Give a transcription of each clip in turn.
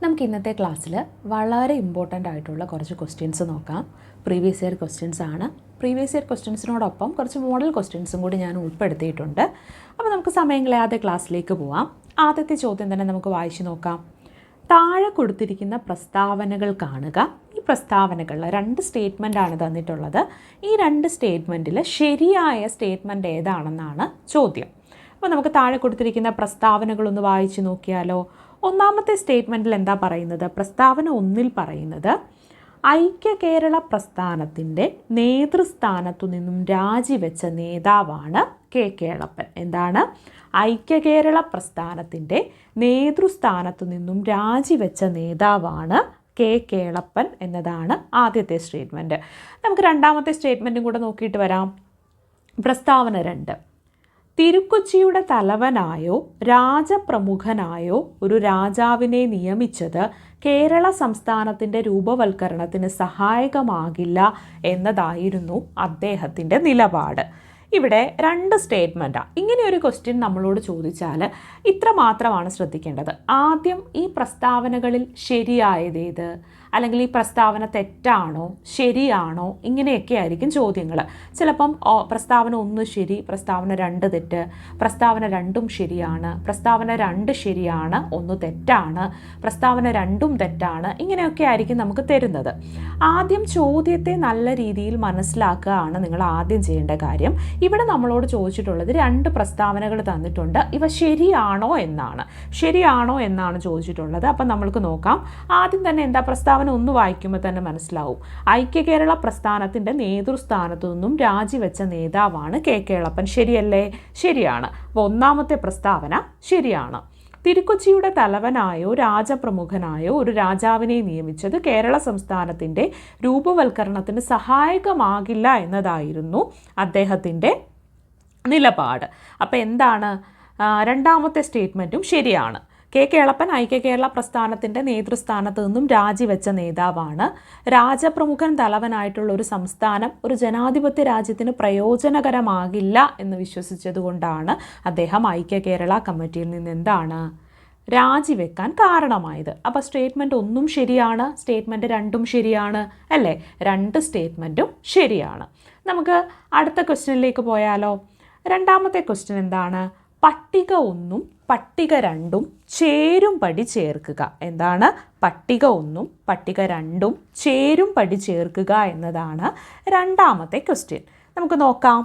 നമുക്ക് ഇന്നത്തെ ക്ലാസ്സിൽ വളരെ ഇമ്പോർട്ടൻ്റ് ആയിട്ടുള്ള കുറച്ച് ക്വസ്റ്റ്യൻസ് നോക്കാം. പ്രീവിയസ് ഇയർ ക്വസ്റ്റ്യൻസ് ആണ്. പ്രീവിയസ് ഇയർ ക്വസ്റ്റ്യൻസിനോടൊപ്പം കുറച്ച് മോഡൽ ക്വസ്റ്റ്യൻസും കൂടി ഞാൻ ഉൾപ്പെടുത്തിയിട്ടുണ്ട്. അപ്പോൾ നമുക്ക് സമയം കളയാതെ ക്ലാസ്സിലേക്ക് പോവാം. ആദ്യത്തെ ചോദ്യം തന്നെ നമുക്ക് വായിച്ചു നോക്കാം. താഴെ കൊടുത്തിരിക്കുന്ന പ്രസ്താവനകൾ കാണുക. ഈ പ്രസ്താവനകളിൽ 2 സ്റ്റേറ്റ്മെൻറ്റാണ് തന്നിട്ടുള്ളത്. ഈ 2 സ്റ്റേറ്റ്മെൻറ്റിൽ ശരിയായ സ്റ്റേറ്റ്മെൻറ്റ് ഏതാണെന്നാണ് ചോദ്യം. അപ്പോൾ നമുക്ക് താഴെ കൊടുത്തിരിക്കുന്ന പ്രസ്താവനകളൊന്ന് വായിച്ചു നോക്കിയാലോ. ഒന്നാമത്തെ സ്റ്റേറ്റ്മെൻറ്റിൽ എന്താ പറയുന്നത്? പ്രസ്താവന 1 പറയുന്നത് ഐക്യ കേരള പ്രസ്ഥാനത്തിൻ്റെ നേതൃസ്ഥാനത്തു നിന്നും രാജിവെച്ച നേതാവാണ് കെ കേളപ്പൻ. എന്താണ്? ഐക്യ കേരള പ്രസ്ഥാനത്തിൻ്റെ നേതൃസ്ഥാനത്തു നിന്നും രാജിവെച്ച നേതാവാണ് കെ കേളപ്പൻ എന്നതാണ് ആദ്യത്തെ സ്റ്റേറ്റ്മെൻറ്റ്. നമുക്ക് രണ്ടാമത്തെ സ്റ്റേറ്റ്മെൻറ്റും കൂടെ നോക്കിയിട്ട് വരാം. പ്രസ്താവന 2 തിരുക്കൊച്ചിയുടെ തലവനായോ രാജപ്രമുഖനായോ ഒരു രാജാവിനെ നിയമിച്ചത് കേരള സംസ്ഥാനത്തിൻ്റെ രൂപവൽക്കരണത്തിന് സഹായകമാകില്ല എന്നതായിരുന്നു അദ്ദേഹത്തിൻ്റെ നിലപാട്. ഇവിടെ 2 സ്റ്റേറ്റ്മെൻറ്റാണ്. ഇങ്ങനെയൊരു ക്വസ്റ്റ്യൻ നമ്മളോട് ചോദിച്ചാൽ ഇത്ര മാത്രമാണ് ശ്രദ്ധിക്കേണ്ടത്. ആദ്യം ഈ പ്രസ്താവനകളിൽ ശരിയായതേത്, അല്ലെങ്കിൽ ഈ പ്രസ്താവന തെറ്റാണോ ശരിയാണോ, ഇങ്ങനെയൊക്കെ ആയിരിക്കും ചോദ്യങ്ങൾ. ചിലപ്പം പ്രസ്താവന 1 ശരി, പ്രസ്താവന 2 തെറ്റ്, പ്രസ്താവന 2ഉം ശരിയാണ്, പ്രസ്താവന 2 ശരിയാണ് 1 തെറ്റാണ്, പ്രസ്താവന 2ഉം തെറ്റാണ്, ഇങ്ങനെയൊക്കെ ആയിരിക്കും നമുക്ക് തരുന്നത്. ആദ്യം ചോദ്യത്തെ നല്ല രീതിയിൽ മനസ്സിലാക്കുകയാണ് നിങ്ങൾ ആദ്യം ചെയ്യേണ്ട കാര്യം. ഇവിടെ നമ്മളോട് ചോദിച്ചിട്ടുള്ളത് 2 പ്രസ്താവനകൾ തന്നിട്ടുണ്ട്. ഇവ ശരിയാണോ എന്നാണ് ചോദിച്ചിട്ടുള്ളത്. അപ്പം നമ്മൾക്ക് നോക്കാം. ആദ്യം തന്നെ എന്താ, പ്രസ്താവന 1 വായിക്കുമ്പോൾ തന്നെ മനസ്സിലാവും. ഐക്യ കേരള പ്രസ്ഥാനത്തിൻ്റെ നേതൃസ്ഥാനത്തു നിന്നും രാജിവെച്ച നേതാവാണ് കെ കേളപ്പൻ. ശരിയല്ലേ? ശരിയാണ്. അപ്പോൾ ഒന്നാമത്തെ പ്രസ്താവന ശരിയാണ്. തിരുക്കൊച്ചിയുടെ തലവനായോ രാജപ്രമുഖനായോ ഒരു രാജാവിനെ നിയമിച്ചത് കേരള സംസ്ഥാനത്തിൻ്റെ രൂപവൽക്കരണത്തിന് സഹായകമാകില്ല എന്നതായിരുന്നു അദ്ദേഹത്തിൻ്റെ നിലപാട്. അപ്പോൾ എന്താണ്? രണ്ടാമത്തെ സ്റ്റേറ്റ്മെൻറ്റും ശരിയാണ്. കെ കേളപ്പൻ ഐക്യ കേരള പ്രസ്ഥാനത്തിൻ്റെ നേതൃസ്ഥാനത്ത് നിന്നും രാജിവെച്ച നേതാവാണ്. രാജപ്രമുഖൻ തലവനായിട്ടുള്ള ഒരു സംസ്ഥാനം ഒരു ജനാധിപത്യ രാജ്യത്തിന് പ്രയോജനകരമാകില്ല എന്ന് വിശ്വസിച്ചതുകൊണ്ടാണ് അദ്ദേഹം ഐക്യ കേരള കമ്മിറ്റിയിൽ നിന്ന് എന്താണ് രാജിവെക്കാൻ കാരണമായത്. അപ്പോൾ സ്റ്റേറ്റ്മെൻറ്റ് 1 ശരിയാണ്, സ്റ്റേറ്റ്മെൻറ്റ് 2ഉം ശരിയാണ് അല്ലേ? 2 സ്റ്റേറ്റ്മെൻറ്റും ശരിയാണ്. നമുക്ക് അടുത്ത ക്വസ്റ്റ്യനിലേക്ക് പോയാലോ. രണ്ടാമത്തെ ക്വസ്റ്റ്യൻ എന്താണ്? പട്ടിക 1ഉം പട്ടിക 2ഉം ചേരും പടി ചേർക്കുക. എന്താണ്? പട്ടിക 1ഉം പട്ടിക 2ഉം ചേരും പടി ചേർക്കുക എന്നതാണ് രണ്ടാമത്തെ ക്വസ്റ്റ്യൻ. നമുക്ക് നോക്കാം.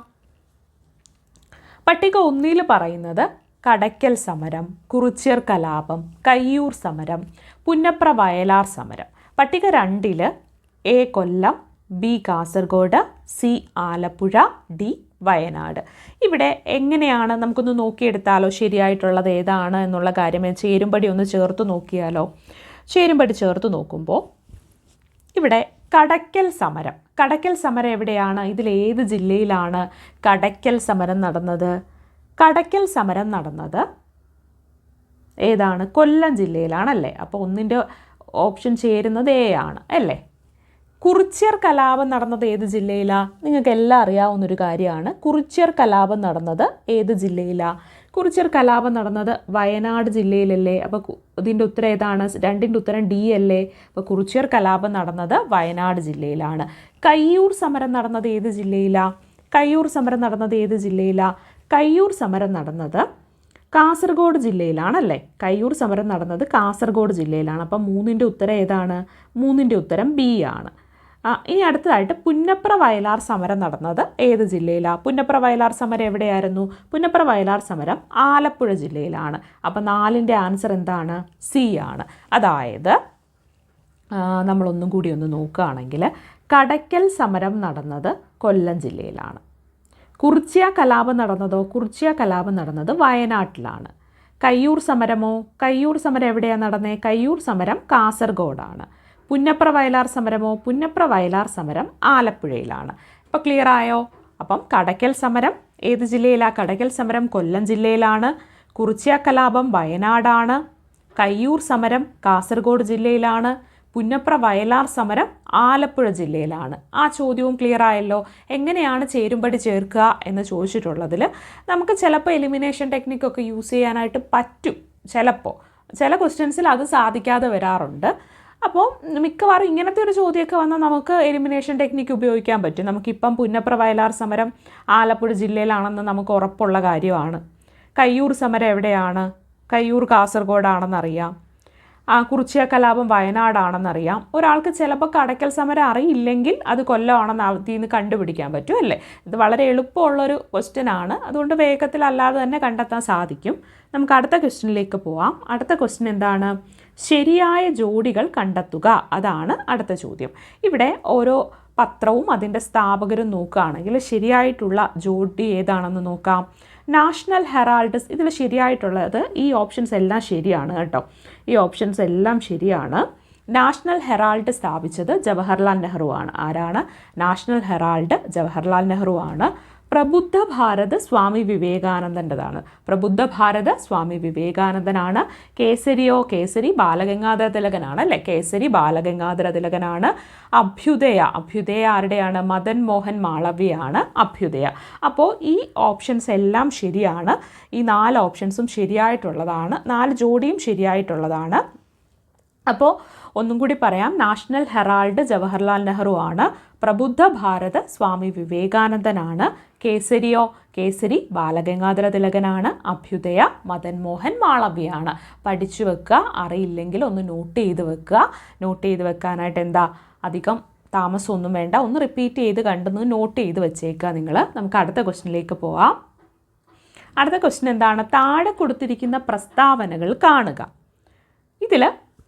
പട്ടിക 1 പറയുന്നത് കടയ്ക്കൽ സമരം, കുറിച്യർ കലാപം, കയ്യൂർ സമരം, പുന്നപ്ര വയലാർ സമരം. പട്ടിക 2 A Kollam, B Kasaragod, C Alappuzha, D Wayanad. ഇവിടെ എങ്ങനെയാണ് നമുക്കൊന്ന് നോക്കിയെടുത്താലോ ശരിയായിട്ടുള്ളത് ഏതാണ് എന്നുള്ള കാര്യം. ചേരുംപടി ഒന്ന് ചേർത്ത് നോക്കിയാലോ. ചേരുംപടി ചേർത്ത് നോക്കുമ്പോൾ ഇവിടെ കടയ്ക്കൽ സമരം എവിടെയാണ്? ഇതിലേത് ജില്ലയിലാണ് കടയ്ക്കൽ സമരം നടന്നത്? കടയ്ക്കൽ സമരം നടന്നത് ഏതാണ്? കൊല്ലം ജില്ലയിലാണല്ലേ. അപ്പോൾ 1ൻ്റെ ഓപ്ഷൻ ചേരുന്നത് എ ആണ് അല്ലേ. കുറിച്യർ കലാപം നടന്നത് ഏത് ജില്ലയിലാണ്? നിങ്ങൾക്ക് എല്ലാം അറിയാവുന്നൊരു കാര്യമാണ്. കുറിച്യർ കലാപം നടന്നത് ഏത് ജില്ലയിലാണ്? കുറിച്യർ കലാപം നടന്നത് വയനാട് ജില്ലയിലല്ലേ. അപ്പോൾ ഇതിൻ്റെ ഉത്തരം ഏതാണ്? 2ൻ്റെ ഉത്തരം ഡി അല്ലേ. അപ്പോൾ കുറിച്യർ കലാപം നടന്നത് വയനാട് ജില്ലയിലാണ്. കയ്യൂർ സമരം നടന്നത് ഏത് ജില്ലയിലാണ്? കയ്യൂർ സമരം നടന്നത് കാസർഗോഡ് ജില്ലയിലാണല്ലേ. കയ്യൂർ സമരം നടന്നത് കാസർഗോഡ് ജില്ലയിലാണ്. അപ്പം 3ൻ്റെ ഉത്തരം ഏതാണ്? 3ൻ്റെ ഉത്തരം ബി ആണ്. ഇനി അടുത്തതായിട്ട് പുന്നപ്ര വയലാർ സമരം നടന്നത് ഏത് ജില്ലയിലാണ്? പുന്നപ്ര വയലാർ സമരം എവിടെയായിരുന്നു? പുന്നപ്ര വയലാർ സമരം ആലപ്പുഴ ജില്ലയിലാണ്. അപ്പം 4ൻ്റെ ആൻസർ എന്താണ്? സി ആണ്. അതായത് നമ്മളൊന്നും കൂടി ഒന്ന് നോക്കുകയാണെങ്കിൽ കടയ്ക്കൽ സമരം നടന്നത് കൊല്ലം ജില്ലയിലാണ്. കുറിച്യ കലാപം നടന്നത് വയനാട്ടിലാണ്. കയ്യൂർ സമരം എവിടെയാണ് നടന്നത്? കയ്യൂർ സമരം കാസർഗോഡാണ്. പുന്നപ്ര വയലാർ സമരം ആലപ്പുഴയിലാണ്. ഇപ്പോൾ ക്ലിയർ ആയോ? അപ്പം കടയ്ക്കൽ സമരം ഏത് ജില്ലയിലാണ്? കടയ്ക്കൽ സമരം കൊല്ലം ജില്ലയിലാണ്. കുറിച്യ കലാപം വയനാടാണ്. കയ്യൂർ സമരം കാസർഗോഡ് ജില്ലയിലാണ്. പുന്നപ്ര വയലാർ സമരം ആലപ്പുഴ ജില്ലയിലാണ്. ആ ചോദ്യവും ക്ലിയർ ആയല്ലോ. എങ്ങനെയാണ് ചേരുംപടി ചേർക്കുക എന്ന് ചോദിച്ചിട്ടുള്ളതിൽ നമുക്ക് ചിലപ്പോൾ എലിമിനേഷൻ ടെക്നിക്കൊക്കെ യൂസ് ചെയ്യാനായിട്ട് പറ്റും. ചിലപ്പോൾ ചില ക്വസ്റ്റ്യൻസിൽ അത് സാധിക്കാതെ വരാറുണ്ട്. അപ്പോൾ മിക്കവാറും ഇങ്ങനത്തെ ഒരു ചോദ്യമൊക്കെ വന്നാൽ നമുക്ക് എലിമിനേഷൻ ടെക്നിക്ക് ഉപയോഗിക്കാൻ പറ്റും. നമുക്കിപ്പം പുന്നപ്ര വയലാർ സമരം ആലപ്പുഴ ജില്ലയിലാണെന്ന് നമുക്ക് ഉറപ്പുള്ള കാര്യമാണ്. കയ്യൂർ സമരം എവിടെയാണ്? കയ്യൂർ കാസർഗോഡാണെന്നറിയാം. കുറിച്യ കലാപം വയനാടാണെന്നറിയാം. ഒരാൾക്ക് ചിലപ്പോൾ കടയ്ക്കൽ സമരം അറിയില്ലെങ്കിൽ അത് കൊല്ലമാണെന്ന് അതിൽ നിന്ന് കണ്ടുപിടിക്കാൻ പറ്റും അല്ലേ? ഇത് വളരെ എളുപ്പമുള്ളൊരു ക്വസ്റ്റ്യൻ ആണ്. അതുകൊണ്ട് വേഗത്തിൽ അല്ലാതെ തന്നെ കണ്ടെത്താൻ സാധിക്കും. നമുക്ക് അടുത്ത ക്വസ്റ്റ്യനിലേക്ക് പോവാം. അടുത്ത ക്വസ്റ്റ്യൻ എന്താണ്? ശരിയായ ജോഡികൾ കണ്ടെത്തുക. അതാണ് അടുത്ത ചോദ്യം. ഇവിടെ ഓരോ പത്രവും അതിൻ്റെ സ്ഥാപകരും നോക്കുകയാണെങ്കിൽ ശരിയായിട്ടുള്ള ജോഡി ഏതാണെന്ന് നോക്കാം. നാഷണൽ ഹെറാൾഡ്സ്, ഇതിൽ ശരിയായിട്ടുള്ളത് ഈ ഓപ്ഷൻസ് എല്ലാം ശരിയാണ് കേട്ടോ. ഈ ഓപ്ഷൻസ് എല്ലാം ശരിയാണ്. നാഷണൽ ഹെറാൾഡ് സ്ഥാപിച്ചത് ജവഹർലാൽ നെഹ്റു ആണ്. ആരാണ്? നാഷണൽ ഹെറാൾഡ് ജവഹർലാൽ നെഹ്റു ആണ്. പ്രബുദ്ധ ഭാരത് സ്വാമി വിവേകാനന്ദൻ്റെതാണ്. പ്രബുദ്ധ ഭാരത് സ്വാമി വിവേകാനന്ദനാണ്. കേസരിയോ? കേസരി ബാലഗംഗാധര തിലകനാണ് അല്ലേ? കേസരി ബാലഗംഗാധര തിലകനാണ്. അഭ്യുദയ ആരുടെയാണ്? മദൻ മോഹൻ മാളവ്യയാണ് അഭ്യുദയ. അപ്പോൾ ഈ ഓപ്ഷൻസ് എല്ലാം ശരിയാണ്. ഈ 4 ഓപ്ഷൻസും ശരിയായിട്ടുള്ളതാണ്. 4 ജോഡിയും ശരിയായിട്ടുള്ളതാണ്. അപ്പോൾ ഒന്നും കൂടി പറയാം. നാഷണൽ ഹെറാൾഡ് ജവഹർലാൽ നെഹ്റു ആണ്. പ്രബുദ്ധ ഭാരത് സ്വാമി വിവേകാനന്ദനാണ്. കേസരിയോ? കേസരി ബാലഗംഗാധര തിലകനാണ്. അഭ്യുദയ മദൻ മോഹൻ മാളവ്യയാണ്. പഠിച്ചു വെക്കുക. അറിയില്ലെങ്കിൽ ഒന്ന് നോട്ട് ചെയ്ത് വെക്കുക. നോട്ട് ചെയ്ത് വെക്കാനായിട്ട് എന്താ അധികം താമസമൊന്നും വേണ്ട. ഒന്ന് റിപ്പീറ്റ് ചെയ്ത് കണ്ടെന്ന് നോട്ട് ചെയ്ത് വെച്ചേക്കുക നിങ്ങൾ. നമുക്ക് അടുത്ത ക്വസ്റ്റ്യനിലേക്ക് പോവാം. അടുത്ത ക്വസ്റ്റ്യൻ എന്താണ്? താഴെ കൊടുത്തിരിക്കുന്ന പ്രസ്താവനകൾ കാണുക. ഇതിൽ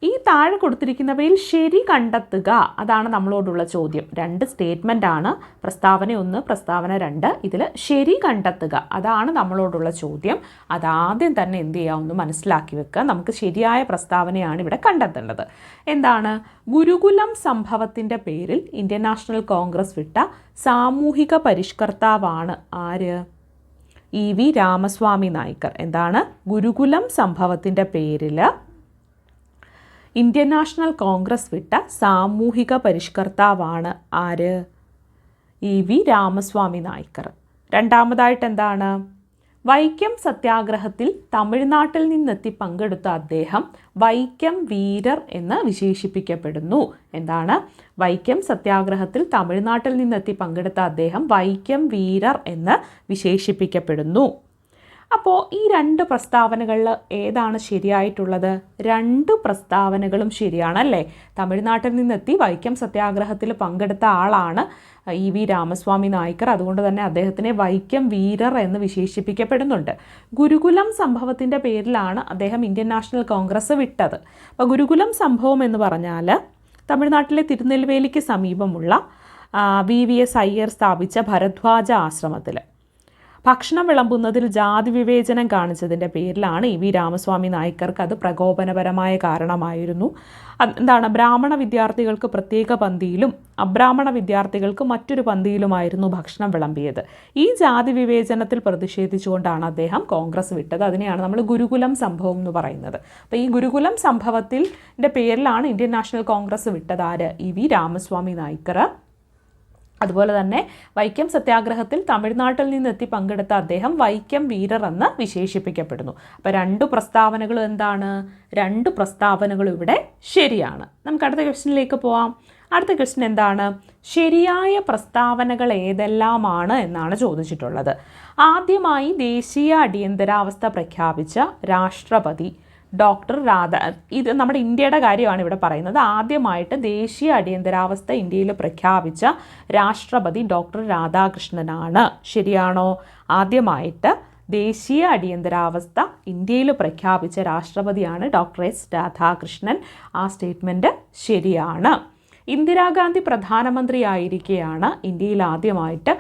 ഈ താഴെ കൊടുത്തിരിക്കുന്നവയിൽ ശരി കണ്ടെത്തുക. അതാണ് നമ്മളോടുള്ള ചോദ്യം. 2 സ്റ്റേറ്റ്മെൻ്റ് ആണ്. പ്രസ്താവന 1, പ്രസ്താവന 2. ഇതിൽ ശരി കണ്ടെത്തുക അതാണ് നമ്മളോടുള്ള ചോദ്യം. അതാദ്യം തന്നെ എന്ത് ചെയ്യാമെന്ന് മനസ്സിലാക്കി വെക്കുക. നമുക്ക് ശരിയായ പ്രസ്താവനയാണ് ഇവിടെ കണ്ടെത്തേണ്ടത്. എന്താണ്? ഗുരുകുലം സംഭവത്തിൻ്റെ പേരിൽ ഇന്ത്യൻ നാഷണൽ കോൺഗ്രസ് വിട്ട സാമൂഹിക പരിഷ്കർത്താവാണ് ആര്? EV രാമസ്വാമി നായ്ക്കർ. എന്താണ്? ഗുരുകുലം സംഭവത്തിൻ്റെ പേരിൽ ഇന്ത്യൻ നാഷണൽ കോൺഗ്രസ് വിട്ട സാമൂഹിക പരിഷ്കർത്താവാണ് ആര്? EV രാമസ്വാമി നായ്ക്കർ. രണ്ടാമതായിട്ട് എന്താണ്? വൈക്കം സത്യാഗ്രഹത്തിൽ തമിഴ്നാട്ടിൽ നിന്നെത്തി പങ്കെടുത്ത അദ്ദേഹം വൈക്കം വീരർ എന്ന് വിശേഷിപ്പിക്കപ്പെടുന്നു. എന്താണ്? വൈക്കം സത്യാഗ്രഹത്തിൽ തമിഴ്നാട്ടിൽ നിന്നെത്തി പങ്കെടുത്ത അദ്ദേഹം വൈക്കം വീരർ എന്ന് വിശേഷിപ്പിക്കപ്പെടുന്നു. അപ്പോൾ ഈ 2 പ്രസ്താവനകളിൽ ഏതാണ് ശരിയായിട്ടുള്ളത്? 2 പ്രസ്താവനകളും ശരിയാണല്ലേ? തമിഴ്നാട്ടിൽ നിന്നെത്തി വൈക്കം സത്യാഗ്രഹത്തിൽ പങ്കെടുത്ത ആളാണ് EV രാമസ്വാമി നായ്ക്കർ. അതുകൊണ്ട് തന്നെ അദ്ദേഹത്തിനെ വൈക്കം വീരർ എന്ന് വിശേഷിപ്പിക്കപ്പെടുന്നുണ്ട്. ഗുരുകുലം സംഭവത്തിൻ്റെ പേരിലാണ് അദ്ദേഹം ഇന്ത്യൻ നാഷണൽ കോൺഗ്രസ് വിട്ടത്. അപ്പോൾ ഗുരുകുലം സംഭവം എന്ന് പറഞ്ഞാൽ തമിഴ്നാട്ടിലെ തിരുനെൽവേലിക്ക് സമീപമുള്ള VVS അയ്യർ സ്ഥാപിച്ച ഭരദ്വാജ ആശ്രമത്തിൽ ഭക്ഷണം വിളമ്പുന്നതിൽ ജാതി വിവേചനം കാണിച്ചതിൻ്റെ പേരിലാണ് EV രാമസ്വാമി നായ്ക്കർക്ക് അത് പ്രകോപനപരമായ കാരണമായിരുന്നു. എന്താണ്? ബ്രാഹ്മണ വിദ്യാർത്ഥികൾക്ക് പ്രത്യേക പന്തിയിലും അബ്രാഹ്മണ വിദ്യാർത്ഥികൾക്ക് മറ്റൊരു പന്തിയിലുമായിരുന്നു ഭക്ഷണം വിളമ്പിയത്. ഈ ജാതി വിവേചനത്തിൽ പ്രതിഷേധിച്ചുകൊണ്ടാണ് അദ്ദേഹം കോൺഗ്രസ് വിട്ടത്. അതിനെയാണ് നമ്മൾ ഗുരുകുലം സംഭവം എന്ന് പറയുന്നത്. അപ്പോൾ ഈ ഗുരുകുലം സംഭവത്തിൻ്റെ പേരിലാണ് ഇന്ത്യൻ നാഷണൽ കോൺഗ്രസ് വിട്ടത് ആര്? EV രാമസ്വാമി നായ്ക്കർ. അതുപോലെ തന്നെ വൈക്കം സത്യാഗ്രഹത്തിൽ തമിഴ്നാട്ടിൽ നിന്നെത്തി പങ്കെടുത്ത അദ്ദേഹം വൈക്കം വീരർ എന്ന് വിശേഷിപ്പിക്കപ്പെടുന്നു. അപ്പോൾ 2 പ്രസ്താവനകളും എന്താണ്? 2 പ്രസ്താവനകളും ഇവിടെ ശരിയാണ്. നമുക്ക് അടുത്ത ക്വസ്റ്റ്യനിലേക്ക് പോവാം. അടുത്ത ക്വസ്റ്റ്യൻ എന്താണ്? ശരിയായ പ്രസ്താവനകൾ ഏതെല്ലാമാണ് എന്നാണ് ചോദിച്ചിട്ടുള്ളത്. ആദ്യമായി ദേശീയ അടിയന്തരാവസ്ഥ പ്രഖ്യാപിച്ച രാഷ്ട്രപതി ഡോക്ടർ ഇത് നമ്മുടെ ഇന്ത്യയുടെ കാര്യമാണ് ഇവിടെ പറയുന്നത്. ആദ്യമായിട്ട് ദേശീയ അടിയന്തരാവസ്ഥ ഇന്ത്യയിൽ പ്രഖ്യാപിച്ച രാഷ്ട്രപതി ഡോക്ടർ രാധാകൃഷ്ണനാണ്. ശരിയാണോ? ആദ്യമായിട്ട് ദേശീയ അടിയന്തരാവസ്ഥ ഇന്ത്യയിൽ പ്രഖ്യാപിച്ച രാഷ്ട്രപതിയാണ് ഡോക്ടർ S രാധാകൃഷ്ണൻ. ആ സ്റ്റേറ്റ്മെൻറ്റ് ശരിയാണ്. ഇന്ദിരാഗാന്ധി പ്രധാനമന്ത്രിയായിരിക്കെയാണ് ഇന്ത്യയിൽ ആദ്യമായിട്ട്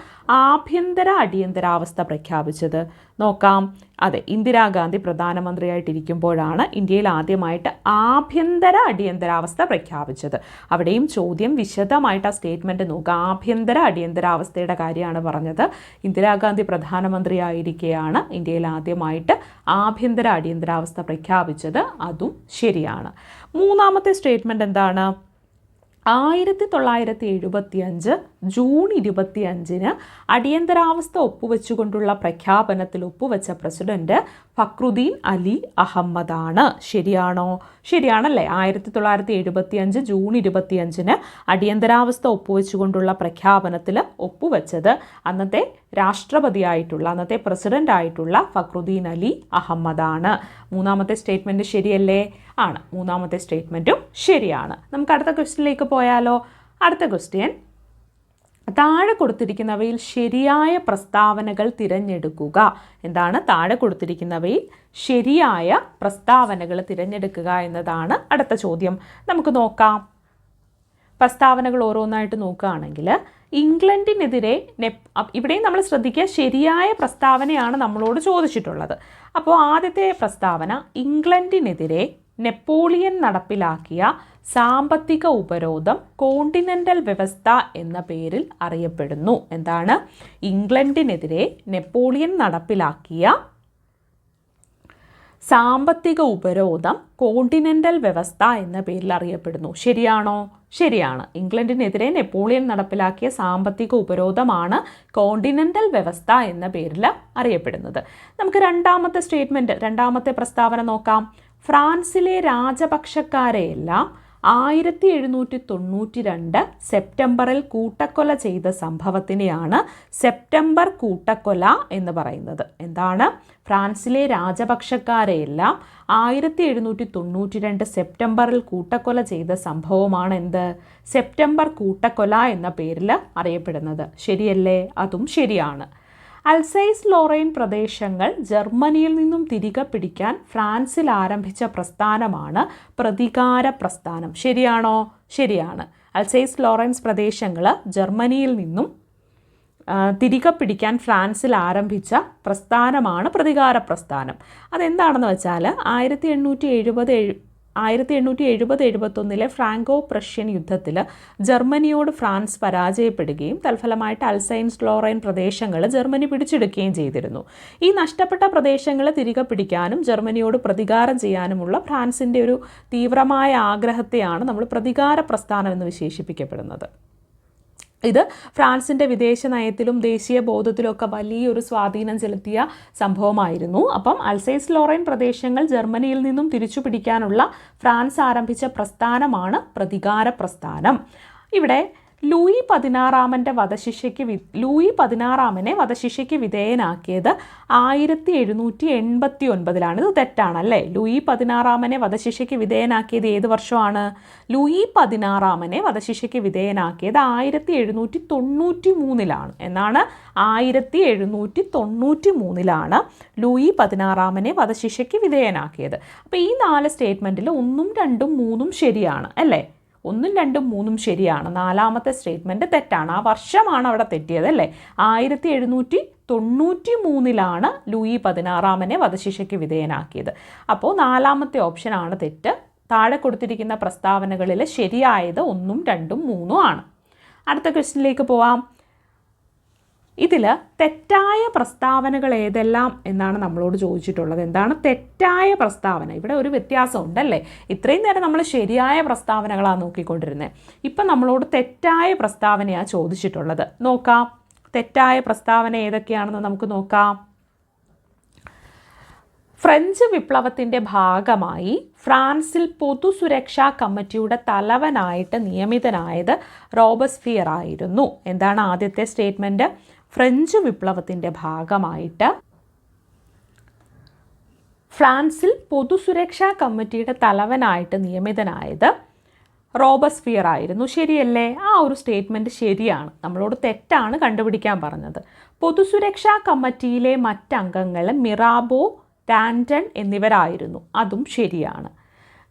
ആഭ്യന്തര അടിയന്തരാവസ്ഥ പ്രഖ്യാപിച്ചത്. നോക്കാം. അതെ, ഇന്ദിരാഗാന്ധി പ്രധാനമന്ത്രിയായിട്ടിരിക്കുമ്പോഴാണ് ഇന്ത്യയിൽ ആദ്യമായിട്ട് ആഭ്യന്തര അടിയന്തരാവസ്ഥ പ്രഖ്യാപിച്ചത്. അവിടെയും ചോദ്യം വിശദമായിട്ട് ആ സ്റ്റേറ്റ്മെൻറ്റ് നോക്കുക. ആഭ്യന്തര അടിയന്തരാവസ്ഥയുടെ കാര്യമാണ് പറഞ്ഞത്. ഇന്ദിരാഗാന്ധി പ്രധാനമന്ത്രിയായിരിക്കെയാണ് ഇന്ത്യയിൽ ആദ്യമായിട്ട് ആഭ്യന്തര അടിയന്തരാവസ്ഥ പ്രഖ്യാപിച്ചത്. അതും ശരിയാണ്. മൂന്നാമത്തെ സ്റ്റേറ്റ്മെൻറ്റ് എന്താണ്? 1975 ജൂൺ 25 അടിയന്തരാവസ്ഥ ഒപ്പുവെച്ചുകൊണ്ടുള്ള പ്രഖ്യാപനത്തിൽ ഒപ്പുവെച്ച പ്രസിഡന്റ് ഫക്രുദ്ദീൻ അലി അഹമ്മദാണ്. ശരിയാണോ? ശരിയാണല്ലേ. 1975 ജൂൺ 25 അടിയന്തരാവസ്ഥ ഒപ്പുവെച്ചുകൊണ്ടുള്ള പ്രഖ്യാപനത്തിൽ ഒപ്പുവെച്ചത് അന്നത്തെ രാഷ്ട്രപതിയായിട്ടുള്ള അന്നത്തെ പ്രസിഡന്റ് ആയിട്ടുള്ള ഫക്രുദ്ദീൻ അലി അഹമ്മദാണ്. മൂന്നാമത്തെ സ്റ്റേറ്റ്മെൻറ്റ് ശരിയല്ലേ? ആണ്. മൂന്നാമത്തെ സ്റ്റേറ്റ്മെൻറ്റും ശരിയാണ്. നമുക്ക് അടുത്ത ക്വസ്റ്റ്യനിലേക്ക് പോയാലോ? അടുത്ത ക്വസ്റ്റ്യൻ, താഴെ കൊടുത്തിരിക്കുന്നവയിൽ ശരിയായ പ്രസ്താവനകൾ തിരഞ്ഞെടുക്കുക. എന്താണ്? താഴെ കൊടുത്തിരിക്കുന്നവയിൽ ശരിയായ പ്രസ്താവനകൾ തിരഞ്ഞെടുക്കുക എന്നതാണ് അടുത്ത ചോദ്യം. നമുക്ക് നോക്കാം. പ്രസ്താവനകൾ ഓരോന്നായിട്ട് നോക്കുകയാണെങ്കിൽ ഇംഗ്ലണ്ടിനെതിരെ ഇവിടെയും നമ്മൾ ശ്രദ്ധിക്കുക, ശരിയായ പ്രസ്താവനയാണ് നമ്മളോട് ചോദിച്ചിട്ടുള്ളത്. അപ്പോൾ ആദ്യത്തെ പ്രസ്താവന, ഇംഗ്ലണ്ടിനെതിരെ നെപ്പോളിയൻ നടപ്പിലാക്കിയ സാമ്പത്തിക ഉപരോധം കോണ്ടിനെൻ്റൽ വ്യവസ്ഥ എന്ന പേരിൽ അറിയപ്പെടുന്നു. എന്താണ്? ഇംഗ്ലണ്ടിനെതിരെ നെപ്പോളിയൻ നടപ്പിലാക്കിയ സാമ്പത്തിക ഉപരോധം കോണ്ടിനെൻ്റൽ വ്യവസ്ഥ എന്ന പേരിൽ അറിയപ്പെടുന്നു. ശരിയാണോ? ശരിയാണ്. ഇംഗ്ലണ്ടിനെതിരെ നെപ്പോളിയൻ നടപ്പിലാക്കിയ സാമ്പത്തിക ഉപരോധമാണ് കോണ്ടിനെൻ്റൽ വ്യവസ്ഥ എന്ന പേരിൽ അറിയപ്പെടുന്നത്. നമുക്ക് രണ്ടാമത്തെ പ്രസ്താവന നോക്കാം. ഫ്രാൻസിലെ രാജപക്ഷക്കാരെയെല്ലാം 1792 സെപ്റ്റംബറിൽ കൂട്ടക്കൊല ചെയ്ത സംഭവത്തിനെയാണ് സെപ്റ്റംബർ കൂട്ടക്കൊല എന്ന് പറയുന്നത്. എന്താണ്? ഫ്രാൻസിലെ രാജപക്ഷക്കാരെയെല്ലാം 1792 സെപ്റ്റംബറിൽ കൂട്ടക്കൊല ചെയ്ത സംഭവമാണ് എന്ത്? സെപ്റ്റംബർ കൂട്ടക്കൊല എന്ന പേരിൽ അറിയപ്പെടുന്നത്. ശരിയല്ലേ? അതും ശരിയാണ്. അൽസൈസ് ലോറൈൻ പ്രദേശങ്ങൾ ജർമ്മനിയിൽ നിന്നും തിരികെ പിടിക്കാൻ ഫ്രാൻസിൽ ആരംഭിച്ച പ്രസ്ഥാനമാണ് പ്രതികാര പ്രസ്ഥാനം. ശരിയാണോ? ശരിയാണ്. അൽസൈസ് ലോറൈൻസ് പ്രദേശങ്ങൾ ജർമ്മനിയിൽ നിന്നും തിരികെ പിടിക്കാൻ ഫ്രാൻസിൽ ആരംഭിച്ച പ്രസ്ഥാനമാണ് പ്രതികാര പ്രസ്ഥാനം. അതെന്താണെന്ന് വെച്ചാൽ 1870-71 ഫ്രാങ്കോ പ്രഷ്യൻ യുദ്ധത്തിൽ ജർമ്മനിയോട് ഫ്രാൻസ് പരാജയപ്പെടുകയും തൽഫലമായിട്ട് അൽസൈസ് ലോറൈൻ പ്രദേശങ്ങൾ ജർമ്മനി പിടിച്ചെടുക്കുകയും ചെയ്തിരുന്നു. ഈ നഷ്ടപ്പെട്ട പ്രദേശങ്ങൾ തിരികെ പിടിക്കാനും ജർമ്മനിയോട് പ്രതികാരം ചെയ്യാനുമുള്ള ഫ്രാൻസിൻ്റെ ഒരു തീവ്രമായ ആഗ്രഹത്തെയാണ് നമ്മൾ പ്രതികാര പ്രസ്ഥാനം എന്ന് വിശേഷിപ്പിക്കപ്പെടുന്നത്. ഇത് ഫ്രാൻസിൻ്റെ വിദേശ നയത്തിലും ദേശീയ ബോധത്തിലുമൊക്കെ വലിയൊരു സ്വാധീനം ചെലുത്തിയ സംഭവമായിരുന്നു. അപ്പം അൽസൈസ് ലോറൈൻ പ്രദേശങ്ങൾ ജർമ്മനിയിൽ നിന്നും തിരിച്ചു പിടിക്കാനുള്ള ഫ്രാൻസ് ആരംഭിച്ച പ്രസ്ഥാനമാണ് പ്രതികാര പ്രസ്ഥാനം. ഇവിടെ ലൂയി 16 വധശിക്ഷയ്ക്ക് വിധേയനാക്കിയത് 1789. ഇത് തെറ്റാണല്ലേ? ലൂയി 16 വധശിക്ഷയ്ക്ക് വിധേയനാക്കിയത് ഏത് വർഷമാണ്? ലൂയി 16 വധശിക്ഷയ്ക്ക് വിധേയനാക്കിയത് 1793 എന്നാണ്. 1793 ലൂയി 16 വധശിക്ഷയ്ക്ക് വിധേയനാക്കിയത്. അപ്പോൾ ഈ 4 സ്റ്റേറ്റ്മെൻറ്റിൽ 1, 2, 3 ശരിയാണ് അല്ലേ? 1, 2, 3 ശരിയാണ്. 4ാമത്തെ സ്റ്റേറ്റ്മെൻറ്റ് തെറ്റാണ്. ആ വർഷമാണ് അവിടെ തെറ്റിയത് അല്ലേ? 1793 ലൂയി 16 വധശിക്ഷയ്ക്ക് വിധേയനാക്കിയത്. അപ്പോൾ 4ാമത്തെ ഓപ്ഷനാണ് തെറ്റ്. താഴെ കൊടുത്തിരിക്കുന്ന പ്രസ്താവനകളിൽ ശരിയായത് 1, 2, 3 ആണ്. അടുത്ത ക്വസ്റ്റ്യനിലേക്ക് പോവാം. ഇതിൽ തെറ്റായ പ്രസ്താവനകൾ ഏതെല്ലാം എന്നാണ് നമ്മളോട് ചോദിച്ചിട്ടുള്ളത്. എന്താണ് തെറ്റായ പ്രസ്താവന? ഇവിടെ ഒരു വ്യത്യാസം ഉണ്ടല്ലേ? ഇത്രയും നേരം നമ്മൾ ശരിയായ പ്രസ്താവനകളാണ് നോക്കിക്കൊണ്ടിരുന്നത്. ഇപ്പം നമ്മളോട് തെറ്റായ പ്രസ്താവനയാണ് ചോദിച്ചിട്ടുള്ളത്. നോക്കാം, തെറ്റായ പ്രസ്താവന ഏതൊക്കെയാണെന്ന് നമുക്ക് നോക്കാം. ഫ്രഞ്ച് വിപ്ലവത്തിൻ്റെ ഭാഗമായി ഫ്രാൻസിൽ പൊതുസുരക്ഷാ കമ്മിറ്റിയുടെ തലവനായിട്ട് നിയമിതനായത് റോബസ്ഫിയർ ആയിരുന്നു. എന്താണ് ആദ്യത്തെ സ്റ്റേറ്റ്മെൻറ്റ്? ഫ്രഞ്ച് വിപ്ലവത്തിൻ്റെ ഭാഗമായിട്ട് ഫ്രാൻസിൽ പൊതുസുരക്ഷാ കമ്മിറ്റിയുടെ തലവനായിട്ട് നിയമിതനായത് റോബസ്ഫിയർ ആയിരുന്നു. ശരിയല്ലേ? ആ ഒരു സ്റ്റേറ്റ്മെൻറ്റ് ശരിയാണ്. നമ്മളോട് തെറ്റാണ് കണ്ടുപിടിക്കാൻ പറഞ്ഞത്. പൊതുസുരക്ഷാ കമ്മിറ്റിയിലെ മറ്റംഗങ്ങൾ മിറാബോ, ഡാൻറ്റൺ എന്നിവരായിരുന്നു. അതും ശരിയാണ്.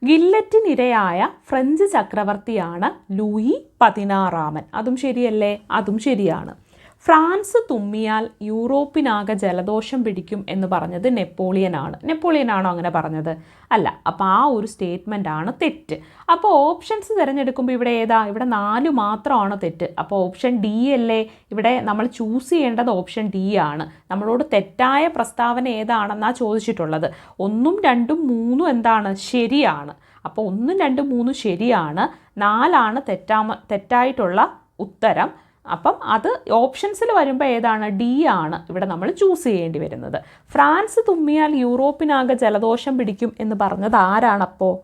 ഗില്ലറ്റിനിരയായ ഫ്രഞ്ച് ചക്രവർത്തിയാണ് ലൂയി 16. അതും ശരിയല്ലേ? അതും ശരിയാണ്. ഫ്രാൻസ് തുമ്മിയാൽ യൂറോപ്പിനാകെ ജലദോഷം പിടിക്കും എന്ന് പറഞ്ഞത് നെപ്പോളിയനാണോ അങ്ങനെ പറഞ്ഞത്? അല്ല. അപ്പോൾ ആ ഒരു സ്റ്റേറ്റ്മെൻ്റ് ആണ് തെറ്റ്. അപ്പോൾ ഓപ്ഷൻസ് തിരഞ്ഞെടുക്കുമ്പോൾ ഇവിടെ ഏതാ? ഇവിടെ 4 മാത്രമാണ് തെറ്റ്. അപ്പോൾ ഓപ്ഷൻ ഡി അല്ലേ ഇവിടെ നമ്മൾ ചൂസ് ചെയ്യേണ്ടത്? ഓപ്ഷൻ ഡി ആണ്. നമ്മളോട് തെറ്റായ പ്രസ്താവന ഏതാണെന്നാണ് ചോദിച്ചിട്ടുള്ളത്. 1, 2, 3 എന്താണ്? ശരിയാണ്. അപ്പോൾ 1, 2, 3 ശരിയാണ്, 4 തെറ്റായിട്ടുള്ള ഉത്തരം. അപ്പം അത് ഓപ്ഷൻസിൽ വരുമ്പോൾ ഏതാണ്? ഡി ആണ് ഇവിടെ നമ്മൾ ചൂസ് ചെയ്യേണ്ടി വരുന്നത്. ഫ്രാൻസ് തുമ്മിയാൽ യൂറോപ്പിനാകെ ജലദോഷം പിടിക്കും എന്ന് പറഞ്ഞത് ആരാണപ്പോൾ?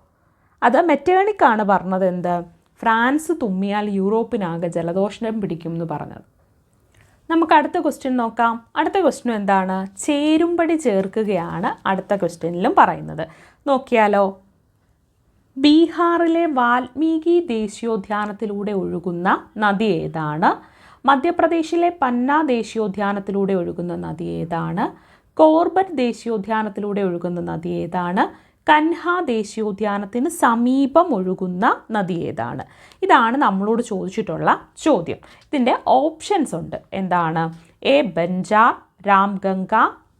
അത് മെറ്റേണിക്കാണ് പറഞ്ഞത്. എന്ത്? ഫ്രാൻസ് തുമ്മിയാൽ യൂറോപ്പിനാകെ ജലദോഷം പിടിക്കും എന്ന് പറഞ്ഞത്. നമുക്ക് അടുത്ത ക്വസ്റ്റ്യൻ നോക്കാം. അടുത്ത ക്വസ്റ്റ്യൻ എന്താണ്? ചേരുംപടി ചേർക്കുകയാണ് അടുത്ത ക്വസ്റ്റ്യനിലും പറയുന്നത്. നോക്കിയാലോ. ബീഹാറിലെ വാൽമീകി ദേശീയോദ്യാനത്തിലൂടെ ഒഴുകുന്ന നദി ഏതാണ്? മധ്യപ്രദേശിലെ പന്ന ദേശീയോദ്യാനത്തിലൂടെ ഒഴുകുന്ന നദി ഏതാണ്? കോർബറ്റ് ദേശീയോദ്യാനത്തിലൂടെ ഒഴുകുന്ന നദി ഏതാണ്? കൻഹ ദേശീയോദ്യാനത്തിന് സമീപം ഒഴുകുന്ന നദി ഏതാണ്? ഇതാണ് നമ്മളോട് ചോദിച്ചിട്ടുള്ള ചോദ്യം. ഇതിൻ്റെ ഓപ്ഷൻസ് ഉണ്ട്. എന്താണ്? എ ബഞ്ചാർ, രാംഗംഗ,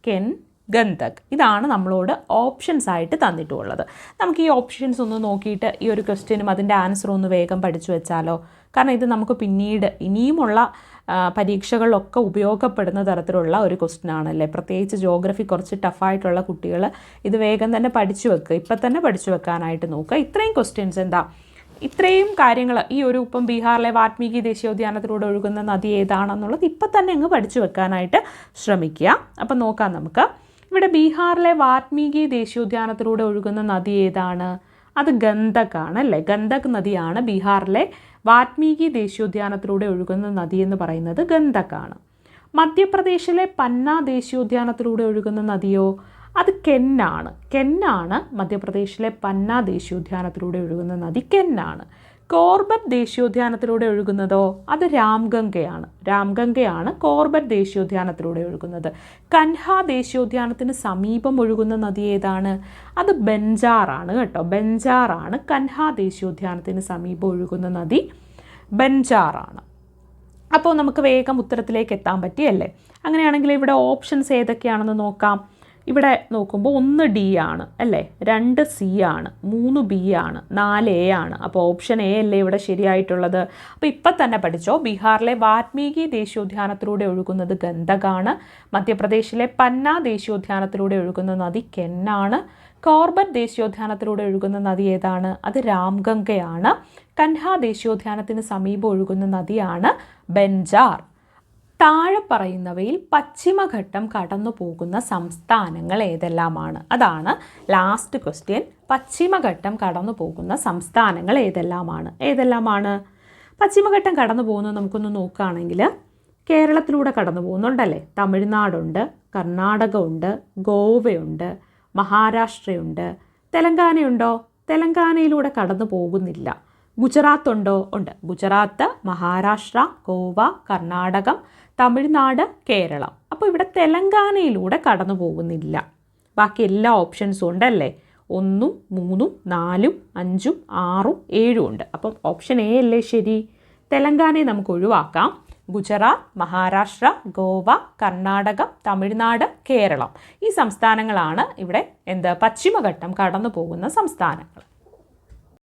കെൻ, ഗന്ധക്. ഇതാണ് നമ്മളോട് ഓപ്ഷൻസ് ആയിട്ട് തന്നിട്ടുള്ളത്. നമുക്ക് ഈ ഓപ്ഷൻസ് ഒന്ന് നോക്കിയിട്ട് ഈ ഒരു ക്വസ്റ്റ്യനും അതിൻ്റെ ആൻസറും ഒന്ന് വേഗം പഠിച്ചു വെച്ചാലോ. കാരണം ഇത് നമുക്ക് പിന്നീട് ഇനിയുമുള്ള പരീക്ഷകളിലൊക്കെ ഉപയോഗപ്പെടുന്ന തരത്തിലുള്ള ഒരു ക്വസ്റ്റ്യൻ ആണല്ലേ. പ്രത്യേകിച്ച് ജോഗ്രഫി കുറച്ച് ടഫായിട്ടുള്ള കുട്ടികൾ ഇത് വേഗം തന്നെ പഠിച്ചു വെക്കുക, ഇപ്പം തന്നെ പഠിച്ചു വെക്കാനായിട്ട് നോക്കുക. ഇത്രയും ക്വസ്റ്റ്യൻസ് ഇത്രയും കാര്യങ്ങൾ ഈ ഒരു ഇപ്പം ബീഹാറിലെ വാൽമീകി ദേശീയോദ്യാനത്തിലൂടെ ഒഴുകുന്ന നദി ഏതാണെന്നുള്ളത് ഇപ്പം തന്നെ അങ്ങ് പഠിച്ചു വെക്കാനായിട്ട് ശ്രമിക്കുക. അപ്പം നോക്കാം നമുക്ക്. ഇവിടെ ബീഹാറിലെ വാൽമീകി ദേശീയോദ്യാനത്തിലൂടെ ഒഴുകുന്ന നദി ഏതാണ്? അത് ഗന്ധക് ആണ് അല്ലേ. ഗന്ധക് നദിയാണ് ബീഹാറിലെ വാൽമീകി ദേശീയോദ്യാനത്തിലൂടെ ഒഴുകുന്ന നദി എന്ന് പറയുന്നത് ഗന്ധക് ആണ്. മധ്യപ്രദേശിലെ പന്ന ദേശീയോദ്യാനത്തിലൂടെ ഒഴുകുന്ന നദിയോ? അത് കെന്നാണ്. കെന്നാണ് മധ്യപ്രദേശിലെ പന്ന ദേശീയോദ്യാനത്തിലൂടെ ഒഴുകുന്ന നദി കെന്നാണ്. കോർബറ്റ് ദേശീയോദ്യാനത്തിലൂടെ ഒഴുകുന്നതോ? അത് രാംഗംഗയാണ്. രാംഗംഗയാണ് കോർബറ്റ് ദേശീയോദ്യാനത്തിലൂടെ ഒഴുകുന്നത്. കൻഹ ദേശീയോദ്യാനത്തിന് സമീപം ഒഴുകുന്ന നദി ഏതാണ്? അത് ബഞ്ചാറാണ് കേട്ടോ. ബഞ്ചാറാണ് കൻഹ ദേശീയോദ്യാനത്തിന് സമീപം ഒഴുകുന്ന നദി. ബഞ്ചാറാണ്. അപ്പോൾ നമുക്ക് വേഗം ഉത്തരത്തിലേക്ക് എത്താൻ പറ്റിയല്ലേ. അങ്ങനെയാണെങ്കിൽ ഇവിടെ ഓപ്ഷൻസ് ഏതൊക്കെയാണെന്ന് നോക്കാം. ഇവിടെ നോക്കുമ്പോൾ 1 ഡി ആണ് അല്ലേ, 2 സി ആണ്, 3 ബി ആണ്, 4 എ ആണ്. അപ്പോൾ ഓപ്ഷൻ എ അല്ലേ ഇവിടെ ശരിയായിട്ടുള്ളത്. അപ്പോൾ ഇപ്പം തന്നെ പഠിച്ചോ. ബീഹാറിലെ വാൽമീകി ദേശീയോദ്യാനത്തിലൂടെ ഒഴുകുന്നത് ഗന്ധകാണ്. മധ്യപ്രദേശിലെ പന്ന ദേശീയോദ്യാനത്തിലൂടെ ഒഴുകുന്ന നദി കെന്നാണ്. കോർബറ്റ് ദേശീയോദ്യാനത്തിലൂടെ ഒഴുകുന്ന നദി ഏതാണ്? അത് രാംഗംഗയാണ്. കൻഹ ദേശീയോദ്യാനത്തിന് സമീപം ഒഴുകുന്ന നദിയാണ് ബഞ്ചാർ. താഴെ പറയുന്നവയിൽ പശ്ചിമഘട്ടം കടന്നു പോകുന്ന സംസ്ഥാനങ്ങൾ ഏതെല്ലാമാണ്? അതാണ് ലാസ്റ്റ് ക്വസ്റ്റ്യൻ. പശ്ചിമഘട്ടം കടന്നു പോകുന്ന സംസ്ഥാനങ്ങൾ ഏതെല്ലാമാണ്? പശ്ചിമഘട്ടം കടന്നു പോകുന്നത് നമുക്കൊന്ന് നോക്കുകയാണെങ്കിൽ കേരളത്തിലൂടെ കടന്നു പോകുന്നുണ്ടല്ലേ. തമിഴ്നാടുണ്ട്, കർണാടകമുണ്ട്, ഗോവയുണ്ട്, മഹാരാഷ്ട്രയുണ്ട്. തെലങ്കാനയുണ്ടോ? തെലങ്കാനയിലൂടെ കടന്നു പോകുന്നില്ല. ഗുജറാത്ത് ഉണ്ടോ? ഉണ്ട്. ഗുജറാത്ത്, മഹാരാഷ്ട്ര, ഗോവ, കർണാടകം, തമിഴ്നാട്, കേരളം. അപ്പോൾ ഇവിടെ തെലങ്കാനയിലൂടെ കടന്നു പോകുന്നില്ല. ബാക്കി എല്ലാ ഓപ്ഷൻസും ഉണ്ടല്ലേ. 1, 3, 4, 5, 6, 7 ഉണ്ട്. അപ്പം ഓപ്ഷൻ എ അല്ലേ ശരി. തെലങ്കാനയെ നമുക്ക് ഒഴിവാക്കാം. ഗുജറാത്ത്, മഹാരാഷ്ട്ര, ഗോവ, കർണാടകം, തമിഴ്നാട്, കേരളം. ഈ സംസ്ഥാനങ്ങളാണ് ഇവിടെ പശ്ചിമഘട്ടം കടന്നു പോകുന്ന സംസ്ഥാനങ്ങൾ.